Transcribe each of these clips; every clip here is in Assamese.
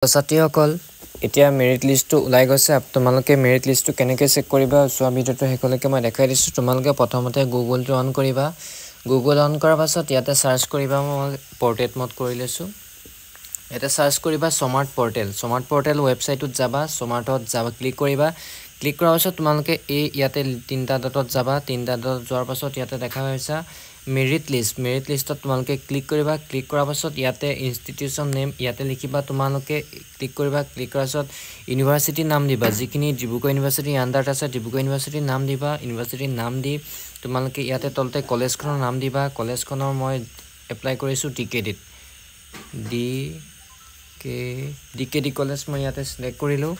ছাত্ৰীসকল এতিয়া মেৰিট লিষ্টটো ওলাই গৈছে তোমালোকে মেৰিট লিষ্টটো কেনেকৈ চেক কৰিবা সোৱা ভিডিওটো হেকলৈকে মই দেখাই দিছো তোমালোকে প্ৰথমতে গুগলটো অন কৰিবা গুগল অন কৰাৰ পাছত ইয়াতে সাৰ্চ কৰিবা মই পৰ্টেল মড কৰি লৈছো এটা সাৰ্চ কৰিবা স্মাৰ্ট পৰ্টেল ৱেবছাইটত যাবা স্মাৰ্টত যাবা ক্লিক কৰিবা ক্লিক কৰাৰ পাছত তোমালোকে এই ইয়াতে তিনটা ডটত যাবা তিনটা ডট যোৱাৰ পাছত ইয়াতে দেখা পাইছা মেৰিট লিষ্টত তোমালোকে ক্লিক কৰিবা ক্লিক কৰাৰ পাছত ইয়াতে ইনষ্টিটিউচন নেম ইয়াতে লিখিবা তোমালোকে ক্লিক কৰিবা ক্লিক কৰাৰ পাছত ইউনিভাৰ্সিটি নাম দিবা যিখিনি ডিব্ৰুগড় ইউনিভাৰ্সিটি আন্ডাৰত আছে ডিব্ৰুগড় ইউনিভাৰ্সিটি নাম দিবা ইউনিভাৰ্সিটি নাম দি তোমালোকে ইয়াতে তলতে কলেজখনৰ নাম দিবা কলেজখনৰ মই এপ্লাই কৰিছো ডিকেডিত ডিকেডি কলেজ মই ইয়াতে সিলেক্ট কৰিলো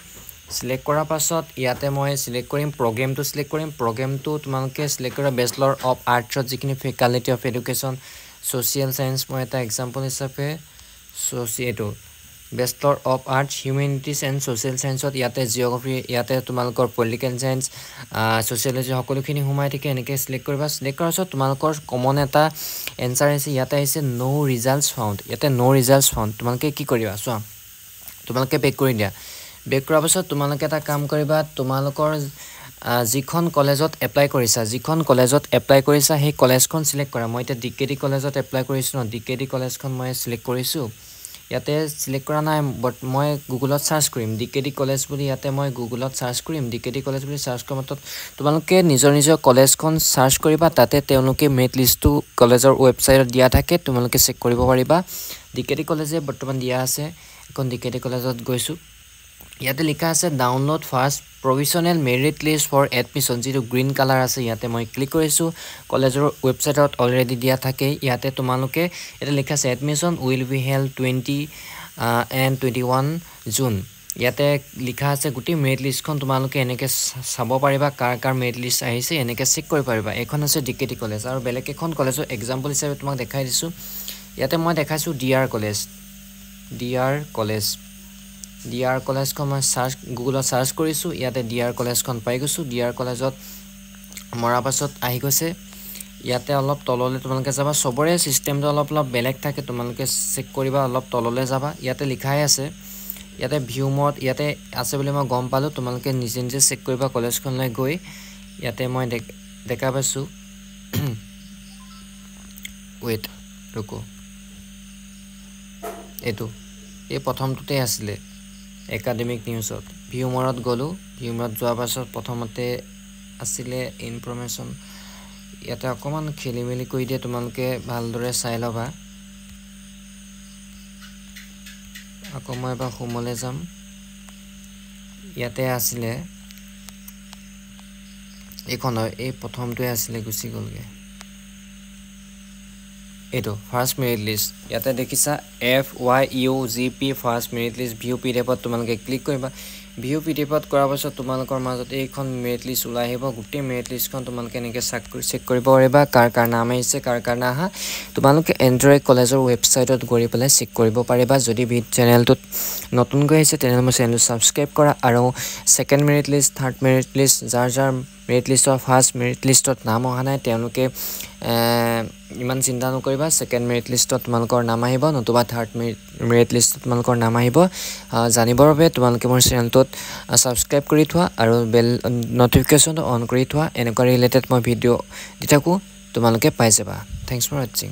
সিলেক্ট কৰাৰ পাছত ইয়াতে মই সিলেক্ট কৰিম প্ৰগ্ৰামটো সিলেক্ট কৰিম প্ৰগ্ৰামটো তোমালোকে সিলেক্ট কৰা বেচেলৰ অফ আৰ্টছত যিখিনি faculty of education social science মই এটা এক্সাম্পল হিচাপে সোশিয়েটো bachelor of arts humanities and social সায়েন্সত ইয়াতে জিঅগ্ৰাফি ইয়াতে তোমালোকৰ পলিটিকেল সায়েন্স সোশিয়োলজি সকলোখিনি সোমাই থাকে এনেকৈ সিলেক্ট কৰিবা সিলেক্ট কৰাৰ পাছত তোমালোকৰ কমন এটা এনসাৰ আছে ইয়াতে আছে নো ৰিজাল্টস ফাউণ্ড ইয়াতে নো ৰিজাল্টস ফাউণ্ড তোমালোকে কি কৰিবা চোৱা তোমালোকে বেক কৰি দিয়া বেক কৰাৰ পাছত তোমালোকে এটা কাম কৰিবা তোমালোকৰ যিখন কলেজত এপ্লাই কৰিছা সেই কলেজখন সিলেক্ট কৰা মই এতিয়া ডিকেডি কলেজত এপ্লাই কৰিছো ন ডিকেডি কলেজখন মই সিলেক্ট কৰিছো ইয়াতে সিলেক্ট কৰা নাই বাট মই গুগলত সাৰ্চ কৰিম ডিকেডি কলেজ বুলি ইয়াতে মই গুগলত সাৰ্চ কৰিম ডিকেডি কলেজ বুলি সাৰ্চ কৰাৰ মতত তোমালোকে নিজৰ কলেজখন সাৰ্চ কৰিবা তাতে তেওঁলোকে মেৰিট লিষ্টটো কলেজৰ ৱেবছাইটত দিয়া থাকে তোমালোকে চেক কৰিব পাৰিবা ডিকেডি কলেজে বৰ্তমান দিয়া আছে এখন ডিকেডি কলেজত গৈছো ইয়াতে লিখা আছে download first provisional merit list for admission যেটো গ্ৰীন কালাৰ আছে ইয়াতে মই ক্লিক কৰিছো কলেজৰ ৱেবছাইটত অলৰেডি দিয়া থাকে ইয়াতে তোমালোকে এটা লিখা আছে admission will be held 20 and 21 June ইয়াতে লিখা আছে গুটি মেৰিট লিষ্টখন তোমালোকে এনেকে চাব পাৰিবা কাৰ মেৰিট লিষ্ট আহিছে এনেকে চেক কৰিব পাৰিবা এখন আছে ডিকেডি কলেজ আৰু বেলেগ এখন কলেজৰ এক্সাম্পল হিচাপে তোমাক দেখাই দিছো ইয়াতে মই দেখাইছো ডিআৰ কলেজখন মই গুগলত সাৰ্চ কৰিছো ইয়াতে ডিআৰ কলেজখন পাই গৈছো ডিআৰ কলেজত মৰা পাছত আহি গৈছে ইয়াতে অলপ তললে তোমালোকে যাবা সবৰে সিস্টেমটো অলপ বেলেগ থাকে তোমালোকে চেক কৰিবা অলপ তললে যাবা ইয়াতে লিখাই আছে ইয়াতে ভিউ মোড ইয়াতে আছে বুলি মই গম পালো তোমালোকে নিজে চেক কৰিবা কলেজখনলৈ গৈ ইয়াতে মই দেখা পাইছো ওয়েট ৰকো এটো এই প্ৰথমটোতে আছিল একাডেমিক নিউজত ভিউ মোডত গলো ভিউ মোড যোৱা পাছত প্ৰথমতে আছিল ইনফৰমেশন ইয়াতে অকমান খেলিমেলি কৰি দিয়ে তোমালোকে ভালদৰে চাই লবা আকৌ মই এবাৰ হোমলে যাম ইয়াতে আছিল এখন এই প্ৰথমটোৱে আছিল গুছি গলগে এটো ফাৰ্স্ট মেৰিট লিষ্ট ইয়াতে দেখিছা FYUGP first merit list view পিডিএফত তোমালোকে ক্লিক কৰিবা ভিউ পিডিএফত কৰাৰ পাছত তোমালোকৰ মাজত এইখন মেৰিট লিষ্ট ওলাই আহিব গুটি মেৰিট লিষ্টখন তোমালোকে এনেকৈ চেক কৰিব পাৰিবা কাৰ নাম আহিছে কাৰ না আহা তোমালোকে এন্ড্ৰইড কলেজৰ ৱেবছাইটত গৈ পেলাই চেক কৰিব পাৰিবা যদি চেনেলটোত নতুনকৈ আহিছে তেনেহলে মই চেনেলটো সাবস্ক্ৰাইব কৰা আৰু second merit list third merit list যাৰ মেৰিট লিষ্টৰ ফাৰ্স্ট মেৰিট লিষ্টত নাম অহা নাই তেওঁলোকে ইমান চিন্তা নকৰিবা সেকেন্ড মেৰিট লিষ্টত তোমালোকৰ নাম আহিব নতুবা থাৰ্ড মেৰিট লিষ্টত তোমালোকৰ নাম আহিব জানিবৰ বাবে তোমালোকে মোৰ চেনেলটোত সাবস্ক্ৰাইব কৰি থোৱা আৰু বেল নটিফিকেশনটো অন কৰি থোৱা এনেকুৱা ৰিলেটেড মই ভিডিও দি থাকো তোমালোকে পাই যাবা থ্যাঙ্কস ফৰ ওয়াচিং